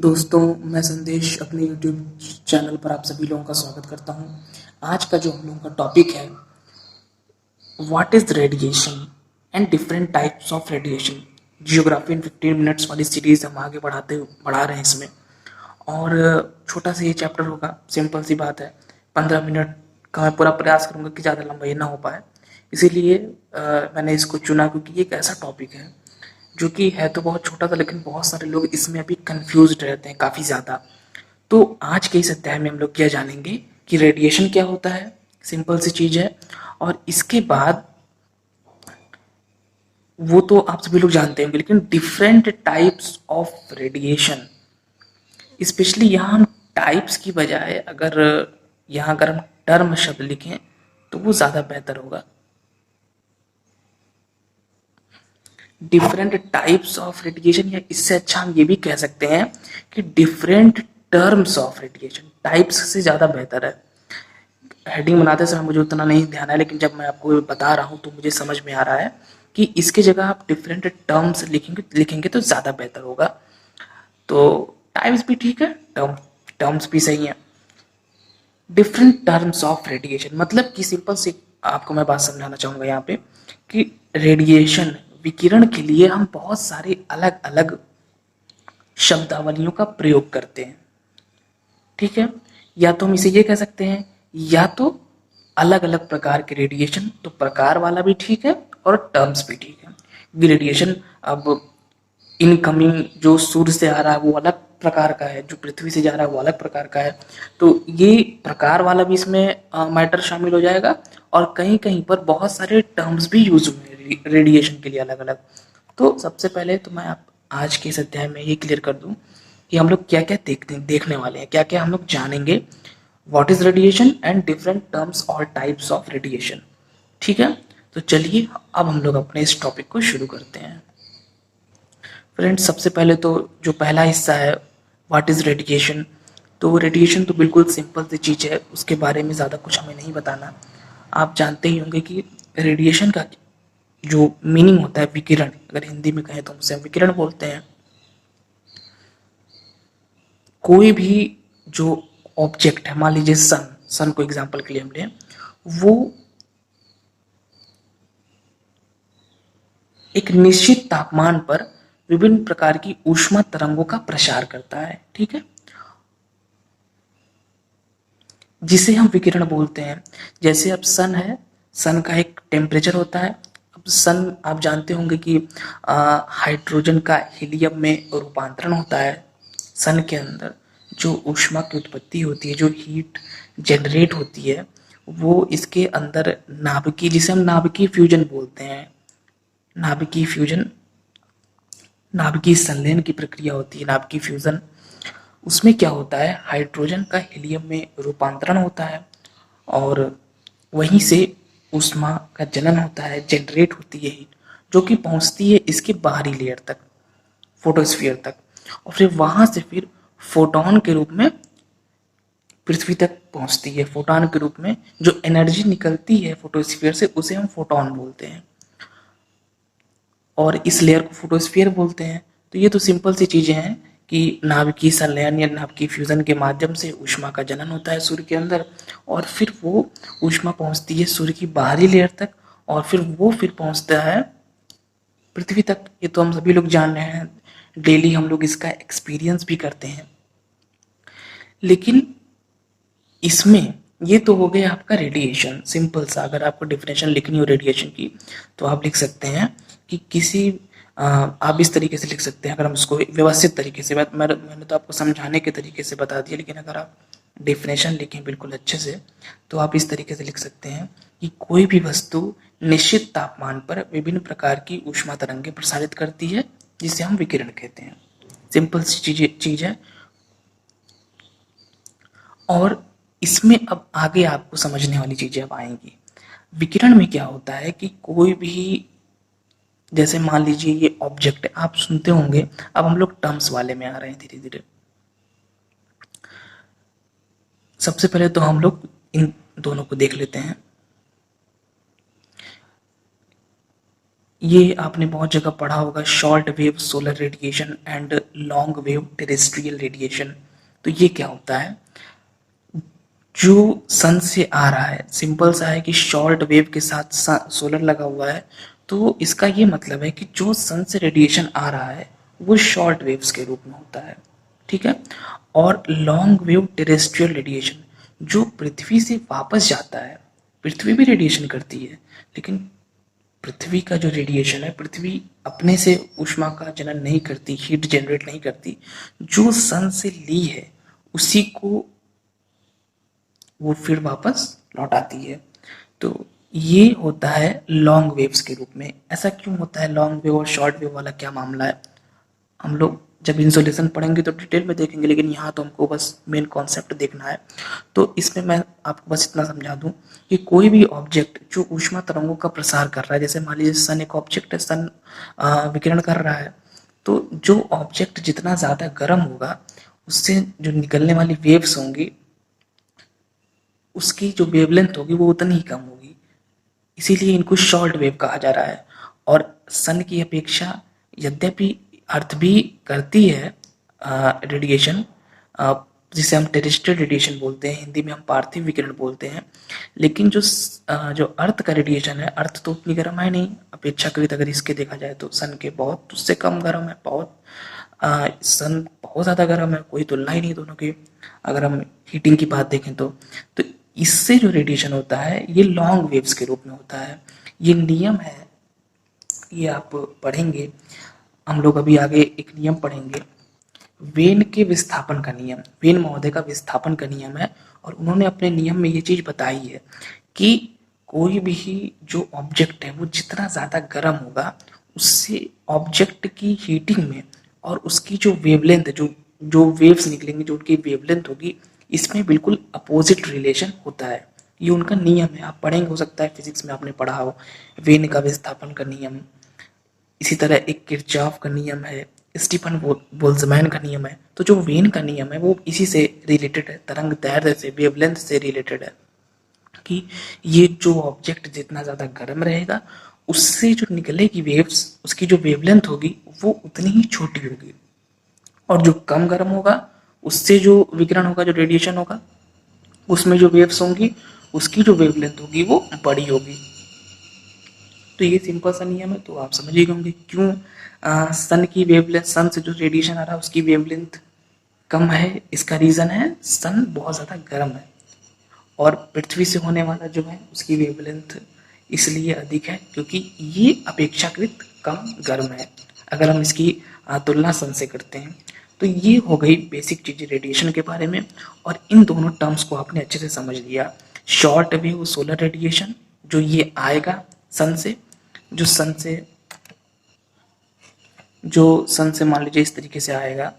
दोस्तों, मैं संदेश अपने YouTube चैनल पर आप सभी लोगों का स्वागत करता हूं। आज का जो हम लोगों का टॉपिक है, what is radiation and different types of radiation. Geography in 15 minutes वाली सीरीज हम आगे बढ़ा रहे हैं इसमें। और छोटा सा ये चैप्टर होगा, सिंपल सी बात है। 15 मिनट का मैं पूरा प्रयास करूंगा कि ज़्यादा लंबा ये ना हो पाए, इसीलिए मैंने इसको चुना, क्योंकि ये एक ऐसा टॉपिक है जो कि है तो बहुत छोटा सा, लेकिन बहुत सारे लोग इसमें अभी कंफ्यूज्ड रहते हैं काफ़ी ज़्यादा। तो आज के इस अध्याय में हम लोग क्या जानेंगे कि रेडिएशन क्या होता है, सिंपल सी चीज़ है। और इसके बाद वो तो आप सभी लोग जानते होंगे, लेकिन different types of radiation, specially यहाँ हम टाइप्स की बजाय अगर हम टर्म शब्द लिखें तो वो ज़्यादा बेहतर होगा। डिफरेंट टाइप्स ऑफ रेडिएशन, या इससे अच्छा हम ये भी कह सकते हैं कि different terms of radiation. Types से ज़्यादा बेहतर है। हेडिंग बनाते समय मुझे उतना नहीं ध्यान है, लेकिन जब मैं आपको बता रहा हूँ तो मुझे समझ में आ रहा है कि इसके जगह आप डिफरेंट टर्म्स लिखेंगे तो ज़्यादा बेहतर होगा। तो टाइप्स भी ठीक है, टर्म्स भी सही है। डिफरेंट टर्म्स ऑफ रेडिएशन मतलब कि सिंपल से आपको मैं बात समझाना चाहूँगा यहाँ पे कि रेडिएशन, विकिरण के लिए हम बहुत सारे अलग अलग शब्दावलियों का प्रयोग करते हैं। ठीक है, या तो हम इसे ये कह सकते हैं, या तो अलग अलग प्रकार के रेडिएशन, तो प्रकार वाला भी ठीक है और टर्म्स भी ठीक है। रेडिएशन अब इनकमिंग जो सूर्य से आ रहा है वो अलग प्रकार का है, जो पृथ्वी से जा रहा है वो अलग प्रकार का है। तो ये प्रकार वाला भी इसमें मैटर शामिल हो जाएगा। और कहीं कहीं पर बहुत सारे टर्म्स भी यूज हुए रेडिएशन के लिए अलग अलग। तो सबसे पहले तो मैं आप आज के इस अध्याय में ये क्लियर कर दूं कि हम लोग क्या क्या देखने वाले हैं, क्या क्या हम लोग जानेंगे। What is radiation and different terms और टाइप्स ऑफ रेडिएशन। ठीक है, तो चलिए अब हम लोग अपने इस टॉपिक को शुरू करते हैं। फ्रेंड्स, सबसे पहले तो जो पहला हिस्सा है, व्हाट इज़ रेडिएशन। तो रेडिएशन तो बिल्कुल सिंपल सी चीज़ है, उसके बारे में ज़्यादा कुछ हमें नहीं बताना। आप जानते ही होंगे कि रेडिएशन का जो मीनिंग होता है, विकिरण, अगर हिंदी में कहें तो उसे हम विकिरण बोलते हैं। कोई भी जो ऑब्जेक्ट है, मान लीजिए सन को एग्जाम्पल के लिए हम लें, वो एक निश्चित तापमान पर विभिन्न प्रकार की ऊष्मा तरंगों का प्रसार करता है। ठीक है, जिसे हम विकिरण बोलते हैं। जैसे अब सन है, सन का एक टेम्परेचर होता है। अब सन आप जानते होंगे कि हाइड्रोजन का हीलियम में रूपांतरण होता है। सन के अंदर जो ऊष्मा की उत्पत्ति होती है, जो हीट जनरेट होती है, वो इसके अंदर नाभिकीय, जिसे हम नाभिकीय फ्यूजन बोलते हैं, नाभिकीय फ्यूजन, नाभिकीय संलयन की प्रक्रिया होती है, नाभिकीय फ्यूजन। उसमें क्या होता है, हाइड्रोजन का हीलियम में रूपांतरण होता है और वहीं से ऊष्मा का जनन होता है, जनरेट होती है हीट, जो कि पहुंचती है इसके बाहरी लेयर तक, फोटोस्फीयर तक। और फिर वहां से फिर फोटोन के रूप में पृथ्वी तक पहुंचती है। फोटोन के रूप में जो एनर्जी निकलती है फोटोस्फीयर से, उसे हम फोटोन बोलते हैं और इस लेयर को फोटोस्फीयर बोलते हैं। तो ये तो सिंपल सी चीजें हैं कि नाभिकीय संलयन या नाभिकीय फ्यूजन के माध्यम से ऊष्मा का जनन होता है सूर्य के अंदर, और फिर वो ऊष्मा पहुंचती है सूर्य की बाहरी लेयर तक, और फिर वो फिर पहुंचता है पृथ्वी तक। ये तो हम सभी लोग जान रहे हैं, डेली हम लोग इसका एक्सपीरियंस भी करते हैं। लेकिन इसमें ये तो हो गया आपका रेडिएशन, सिंपल सा। अगर आपको डेफिनेशन लिखनी हो रेडिएशन की तो आप लिख सकते हैं कि आप इस तरीके से लिख सकते हैं, अगर हम उसको व्यवस्थित तरीके से, मैंने तो आपको समझाने के तरीके से बता दिया, लेकिन अगर आप डेफिनेशन लिखें बिल्कुल अच्छे से तो आप इस तरीके से लिख सकते हैं कि कोई भी वस्तु निश्चित तापमान पर विभिन्न प्रकार की ऊष्मा तरंगें प्रसारित करती है, जिसे हम विकिरण कहते हैं। सिंपल सी चीज है। और इसमें अब आगे आपको समझने वाली चीजें अब आएंगी। विकिरण में क्या होता है कि कोई भी, जैसे मान लीजिए ये ऑब्जेक्ट है, आप सुनते होंगे। अब हम लोग टर्म्स वाले में आ रहे हैं धीरे धीरे। सबसे पहले तो हम लोग इन दोनों को देख लेते हैं। ये आपने बहुत जगह पढ़ा होगा, short wave solar radiation and long wave terrestrial radiation. तो ये क्या होता है, जो सन से आ रहा है, सिंपल सा है कि शॉर्ट वेव के साथ सोलर लगा हुआ है, तो इसका ये मतलब है कि जो सन से रेडिएशन आ रहा है वो शॉर्ट वेव्स के रूप में होता है, ठीक है। और लॉन्ग वेव टेरेस्ट्रियल रेडिएशन जो पृथ्वी से वापस जाता है, पृथ्वी भी रेडिएशन करती है, लेकिन पृथ्वी का जो रेडिएशन है, पृथ्वी अपने से ऊष्मा का जनन नहीं करती, हीट जनरेट नहीं करती, जो सन से ली है उसी को वो फिर वापस लौट आती है। तो ये होता है लॉन्ग वेव्स के रूप में। ऐसा क्यों होता है, लॉन्ग वेव और शॉर्ट वेव वाला क्या मामला है, हम लोग जब इंसोलेशन पढ़ेंगे तो डिटेल में देखेंगे, लेकिन यहाँ तो हमको बस मेन कॉन्सेप्ट देखना है। तो इसमें मैं आपको बस इतना समझा दूं कि कोई भी ऑब्जेक्ट जो ऊष्मा तरंगों का प्रसार कर रहा है, जैसे मान लीजिए सन एक ऑब्जेक्ट है, सन विकिरण कर रहा है, तो जो ऑब्जेक्ट जितना ज़्यादा गर्म होगा उससे जो निकलने वाली वेव्स होंगी उसकी जो वेवलेंथ होगी वो उतनी ही कम होगी, इसीलिए इनको शॉर्ट वेव कहा जा रहा है। और सन की अपेक्षा यद्यपि अर्थ भी करती है रेडिएशन, जिसे हम टेरेस्ट्रियल रेडिएशन बोलते हैं, हिंदी में हम पार्थिव विकिरण बोलते हैं, लेकिन जो अर्थ का रेडिएशन है, अर्थ तो उतनी गर्म है नहीं अपेक्षाकृत, अगर इसके देखा जाए तो सन के बहुत उससे कम गर्म है, बहुत सन बहुत ज़्यादा गर्म है, कोई तुलना ही नहीं दोनों की, अगर हम हीटिंग की बात देखें तो इससे जो रेडिएशन होता है ये लॉन्ग वेव्स के रूप में होता है। ये नियम है, ये आप पढ़ेंगे, हम लोग अभी आगे एक नियम पढ़ेंगे, वेन के विस्थापन का नियम, वेन महोदय का विस्थापन का नियम है। और उन्होंने अपने नियम में ये चीज़ बताई है कि कोई भी जो ऑब्जेक्ट है वो जितना ज़्यादा गर्म होगा उससे ऑब्जेक्ट की हीटिंग में और उसकी जो वेवलेंथ है, जो जो वेव्स निकलेंगी, जो उनकी वेवलेंथ होगी, इसमें बिल्कुल अपोजिट रिलेशन होता है। ये उनका नियम है, आप पढ़ेंगे, हो सकता है फिजिक्स में आपने पढ़ा हो, वेन का विस्थापन का नियम। इसी तरह एक किरचॉफ का नियम है, स्टीफन बोल्ट्जमैन का नियम है। तो जो वेन का नियम है वो इसी से रिलेटेड है, तरंग दैर्ध्य से, वेवलेंथ से रिलेटेड है, कि ये जो ऑब्जेक्ट जितना ज़्यादा गर्म रहेगा उससे जो निकलेगी वेव्स, उसकी जो वेवलेंथ होगी वो उतनी ही छोटी होगी, और जो कम गर्म होगा उससे जो विकिरण होगा, जो रेडिएशन होगा, उसमें जो वेव्स होंगी उसकी जो वेवलेंथ होगी वो बड़ी होगी। तो ये सिंपल सा नियम है, तो आप समझ ही होंगे क्यों सन की वेवलेंथ, सन से जो रेडिएशन आ रहा है उसकी वेवलेंथ कम है। इसका रीज़न है सन बहुत ज़्यादा गर्म है, और पृथ्वी से होने वाला जो है उसकी वेवलेंथ इसलिए अधिक है क्योंकि ये अपेक्षाकृत कम गर्म है, अगर हम इसकी तुलना सन से करते हैं। तो ये हो गई बेसिक चीज़ें रेडिएशन के बारे में, और इन दोनों टर्म्स को आपने अच्छे से समझ लिया। शॉर्ट वेव सोलर रेडिएशन जो ये आएगा सन से, जो सन से मान लीजिए इस तरीके से आएगा,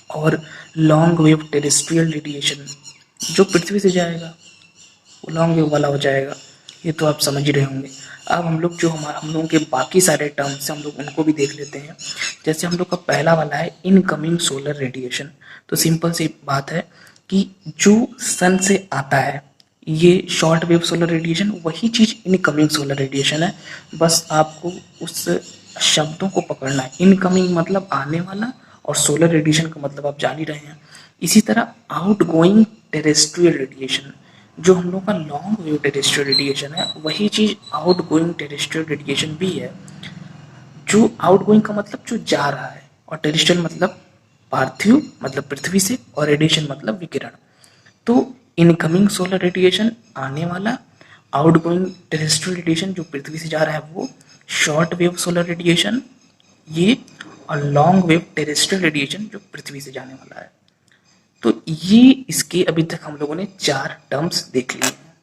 और लॉन्ग वेव टेरेस्ट्रियल रेडिएशन जो पृथ्वी से जाएगा वो लॉन्ग वेव वाला हो जाएगा। ये तो आप समझ ही रहे होंगे। अब हम लोग जो हम लोगों के बाकी सारे टर्म्स हैं हम लोग उनको भी देख लेते हैं। जैसे हम लोग का पहला वाला है इनकमिंग सोलर रेडिएशन। तो सिंपल सी बात है कि जो सन से आता है ये शॉर्ट वेव सोलर रेडिएशन, वही चीज़ इनकमिंग सोलर रेडिएशन है। बस आपको उस शब्दों को पकड़ना है। इनकमिंग मतलब आने वाला, और सोलर रेडिएशन का मतलब आप जान ही रहे हैं। इसी तरह आउट गोइंग टेरेस्ट्रियल रेडिएशन, जो हम लोग का लॉन्ग वेव टेरेस्ट्रियल रेडिएशन है, वही चीज़ आउट गोइंग टेरेस्ट्रियल रेडिएशन भी है। जो आउट गोइंग का मतलब जो जा रहा है, और टेरेस्ट्रियल मतलब पार्थिव मतलब पृथ्वी से, और रेडिएशन मतलब विकिरण। तो इनकमिंग सोलर रेडिएशन आने वाला, आउटगोइंग टेरेस्ट्रियल रेडिएशन जो पृथ्वी से जा रहा है वो, शॉर्ट वेव सोलर रेडिएशन ये, और लॉन्ग वेव टेरेस्ट्रियल रेडिएशन जो पृथ्वी से जाने वाला है। तो ये इसके अभी तक हम लोगों ने 4 टर्म्स देख लिए हैं।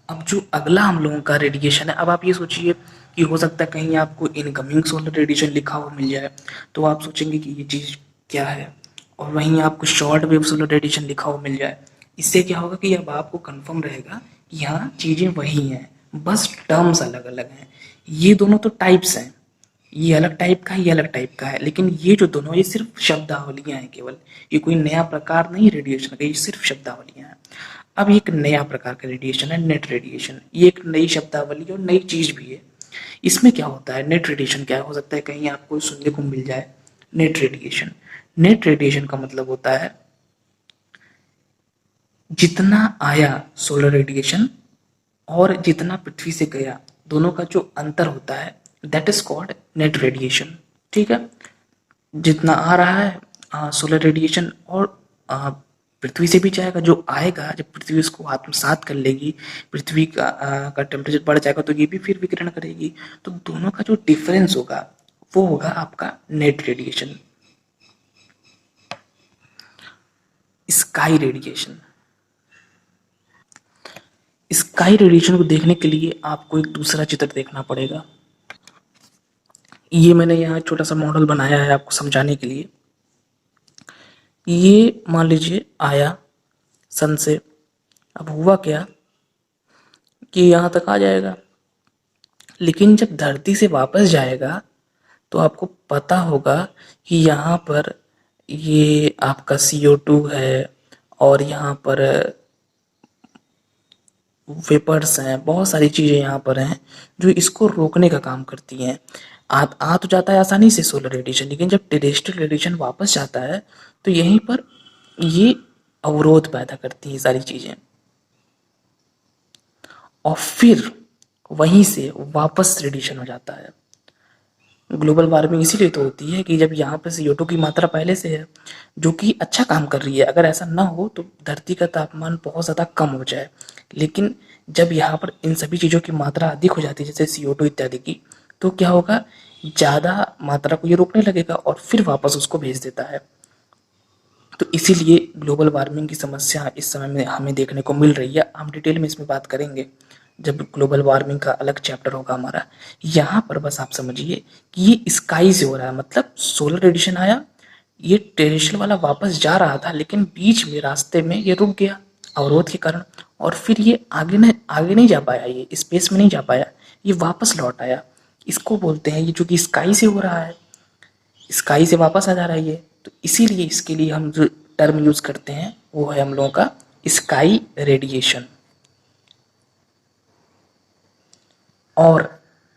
अब जो अगला हम लोगों का रेडिएशन है, अब आप ये सोचिए कि हो सकता है कहीं आपको इनकमिंग सोलर रेडिएशन लिखा हुआ मिल जाए, तो आप सोचेंगे कि ये चीज़ क्या है, और वहीं आपको शॉर्ट वेव सोलर रेडिएशन लिखा हुआ मिल जाए। इससे क्या होगा कि अब आपको कंफर्म रहेगा कि हाँ चीज़ें वही हैं, बस टर्म्स अलग अलग हैं। ये दोनों तो टाइप्स हैं, ये अलग टाइप का है, ये अलग टाइप का है, लेकिन ये जो दोनों ये सिर्फ शब्दावलियाँ हैं केवल, ये कोई नया प्रकार नहीं रेडिएशन का, ये सिर्फ शब्दावलियाँ हैं। अब एक नया प्रकार का रेडिएशन है नेट रेडिएशन। ये एक नई शब्दावली और नई चीज भी है। इसमें क्या होता है, नेट रेडिएशन क्या हो सकता है कहीं आपको सुनने को मिल जाए। नेट रेडिएशन, नेट रेडिएशन का मतलब होता है जितना आया सोलर रेडिएशन और जितना पृथ्वी से गया, दोनों का जो अंतर होता है that is called net radiation. ठीक है, जितना आ रहा है सोलर रेडिएशन और पृथ्वी से भी जाएगा, जो आएगा जब पृथ्वी उसको आत्मसात कर लेगी, पृथ्वी का टेम्परेचर बढ़ जाएगा तो ये भी फिर विकिरण करेगी, तो दोनों का जो डिफरेंस होगा वो होगा आपका net radiation. Sky radiation, sky radiation को देखने के लिए आपको एक दूसरा चित्र देखना पड़ेगा। ये मैंने यहाँ छोटा सा मॉडल बनाया है आपको समझाने के लिए। ये मान लीजिए आया सन से, अब हुआ क्या कि यहाँ तक आ जाएगा, लेकिन जब धरती से वापस जाएगा तो आपको पता होगा कि यहाँ पर ये आपका CO2 है और यहाँ पर वेपर्स हैं, बहुत सारी चीज़ें यहाँ पर हैं जो इसको रोकने का काम करती हैं। आ तो जाता है आसानी से सोलर रेडिएशन, लेकिन जब टेरेस्ट्रियल रेडिएशन वापस जाता है तो यहीं पर ये अवरोध पैदा करती हैं सारी चीज़ें, और फिर वहीं से वापस रेडिएशन हो जाता है। ग्लोबल वार्मिंग इसीलिए तो होती है कि जब यहाँ पर CO2 की मात्रा पहले से है जो कि अच्छा काम कर रही है, अगर ऐसा ना हो तो धरती का तापमान बहुत ज़्यादा कम हो जाए, लेकिन जब यहाँ पर इन सभी चीज़ों की मात्रा अधिक हो जाती है जैसे CO2 इत्यादि की, तो क्या होगा, ज़्यादा मात्रा को ये रोकने लगेगा और फिर वापस उसको भेज देता है। तो इसीलिए ग्लोबल वार्मिंग की समस्या इस समय में हमें देखने को मिल रही है। हम डिटेल में इसमें बात करेंगे जब ग्लोबल वार्मिंग का अलग चैप्टर होगा हमारा। यहाँ पर बस आप समझिए कि ये स्काई से हो रहा है, मतलब सोलर रेडिएशन आया, ये टेरेस्ट्रियल वाला वापस जा रहा था लेकिन बीच में रास्ते में ये रुक गया अवरोध के कारण, और फिर ये आगे नहीं जा पाया, ये स्पेस में नहीं जा पाया, ये वापस लौट आया। इसको बोलते हैं, ये जो कि स्काई से हो रहा है, स्काई से वापस आ जा रहा है ये, तो इसीलिए इसके लिए हम जो टर्म यूज करते हैं वो है हम लोगों का स्काई रेडिएशन। और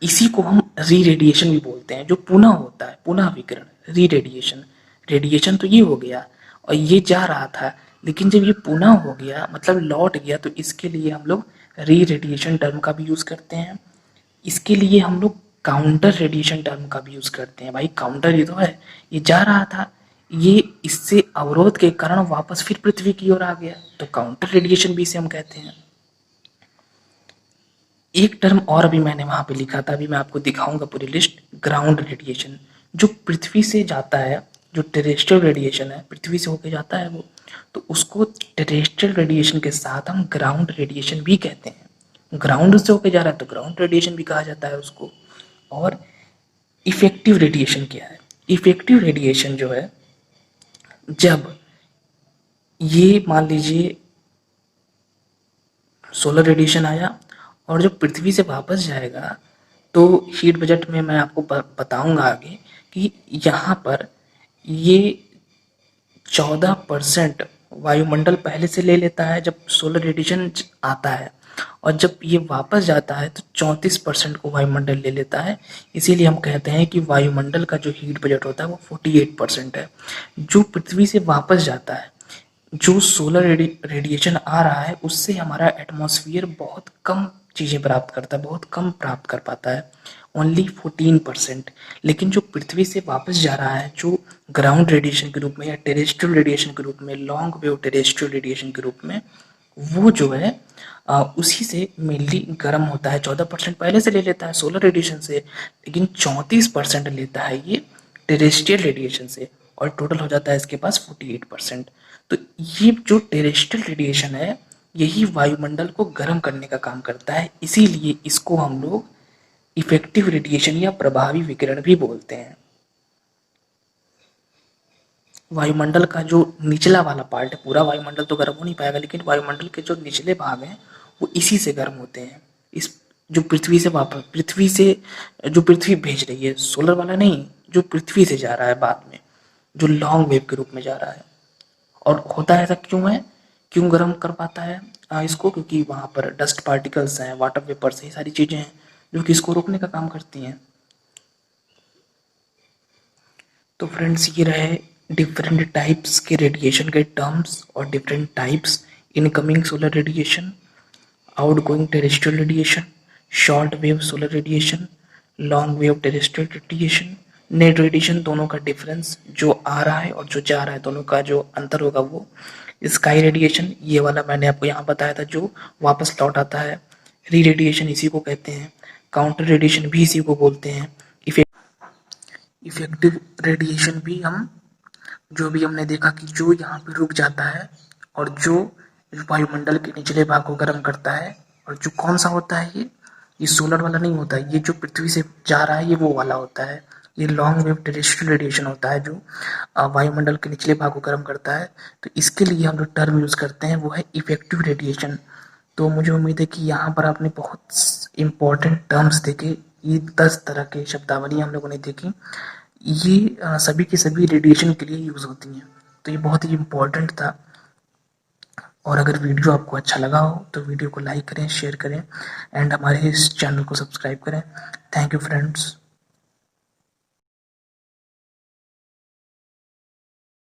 इसी को हम री रेडिएशन भी बोलते हैं, जो पुनः होता है, पुनः विकिरण, री रेडिएशन। रेडिएशन तो ये हो गया और ये जा रहा था, लेकिन जब ये पुनः हो गया मतलब लौट गया, तो इसके लिए हम लोग री रेडिएशन टर्म का भी यूज करते हैं। इसके लिए हम लोग काउंटर रेडिएशन टर्म का भी यूज करते हैं। भाई काउंटर ही तो है, ये जा रहा था, ये इससे अवरोध के कारण वापस फिर पृथ्वी की ओर आ गया, तो काउंटर रेडिएशन भी इसे हम कहते हैं। एक टर्म और अभी मैंने वहां पे लिखा था, अभी मैं आपको दिखाऊंगा पूरी लिस्ट। ग्राउंड रेडिएशन, जो पृथ्वी से जाता है, जो टेरेस्ट्रियल रेडिएशन है पृथ्वी से होके जाता है वो, तो उसको टेरेस्ट्रियल रेडिएशन के साथ हम ग्राउंड रेडिएशन भी कहते हैं। ग्राउंड से होके जा रहा है तो ग्राउंड रेडिएशन भी कहा जाता है उसको। और इफेक्टिव रेडिएशन क्या है? इफेक्टिव रेडिएशन जो है, जब ये मान लीजिए सोलर रेडिएशन आया और जब पृथ्वी से वापस जाएगा, तो हीट बजट में मैं आपको बताऊंगा आगे कि यहाँ पर ये 14% वायुमंडल पहले से ले लेता है जब सोलर रेडिएशन आता है, और जब ये वापस जाता है तो 34% को वायुमंडल ले लेता है। इसीलिए हम कहते हैं कि वायुमंडल का जो हीट बजट होता है वो 48% है। जो पृथ्वी से वापस जाता है, जो सोलर रेडिएशन आ रहा है, उससे हमारा एटमॉस्फेयर बहुत कम चीज़ें प्राप्त करता है, बहुत कम प्राप्त कर पाता है, ओनली 14%। लेकिन जो पृथ्वी से वापस जा रहा है, जो ग्राउंड रेडिएशन के रूप में या टेरेस्ट्रियल रेडिएशन के रूप में, लॉन्ग वेव टेरेस्ट्रियल रेडिएशन के रूप में, वो जो है उसी से मेनली गर्म होता है। 14% पहले से ले लेता है सोलर रेडिएशन से, लेकिन 34% लेता है ये टेरेस्ट्रियल रेडिएशन से, और टोटल हो जाता है इसके पास 48%। तो ये जो टेरेस्ट्रियल रेडिएशन है, यही वायुमंडल को गर्म करने का काम करता है, इसीलिए इसको हम लोग इफेक्टिव रेडिएशन या प्रभावी विकिरण भी बोलते हैं। वायुमंडल का जो निचला वाला पार्ट है, पूरा वायुमंडल तो गर्म हो नहीं पाएगा, लेकिन वायुमंडल के जो निचले भाग हैं वो इसी से गर्म होते हैं। इस जो पृथ्वी से वापस, पृथ्वी से जो पृथ्वी भेज रही है, सोलर वाला नहीं, जो पृथ्वी से जा रहा है बाद में, जो लॉन्ग वेव के रूप में जा रहा है। और होता ऐसा क्यों है, क्यों गर्म कर पाता है? इसको, क्योंकि वहाँ पर डस्ट पार्टिकल्स हैं, वाटर वेपर्स हैं, ये सारी चीज़ें हैं जो कि इसको रोकने का काम करती हैं। तो फ्रेंड्स ये रहे डिफरेंट टाइप्स के रेडिएशन के टर्म्स और different types: incoming solar radiation, outgoing terrestrial radiation, short wave solar radiation, long wave terrestrial radiation, net radiation. दोनों का डिफरेंस, जो आ रहा है और जो जा रहा है, दोनों का जो अंतर होगा वो। स्काई रेडिएशन, ये वाला मैंने आपको यहाँ बताया था, जो वापस लौट आता है। री रेडिएशन इसी को कहते हैं। काउंटर रेडिएशन भी इसी को बोलते हैं। इफेक्टिव रेडिएशन भी हम, जो भी हमने देखा कि जो यहाँ पे रुक जाता है और जो वायुमंडल के निचले भाग को गर्म करता है, और जो कौन सा होता है ये सोलर वाला नहीं होता है, ये जो पृथ्वी से जा रहा है ये वो वाला होता है। ये लॉन्ग वेव टेरेस्ट्रियल रेडिएशन होता है, जो वायुमंडल के निचले भाग को गर्म करता है। तो इसके लिए हम जो टर्म यूज करते हैं वो है इफेक्टिव रेडिएशन। तो मुझे उम्मीद है कि यहाँ पर आपने बहुत इंपॉर्टेंट टर्म्स देखे, ये 10 तरह के शब्दावली हम लोगों ने देखी। ये सभी के सभी रेडिएशन के लिए यूज होती हैं। तो ये बहुत ही इम्पोर्टेंट था। और अगर वीडियो आपको अच्छा लगा हो तो वीडियो को लाइक करें, शेयर करें एंड हमारे इस चैनल को सब्सक्राइब करें। Thank you friends.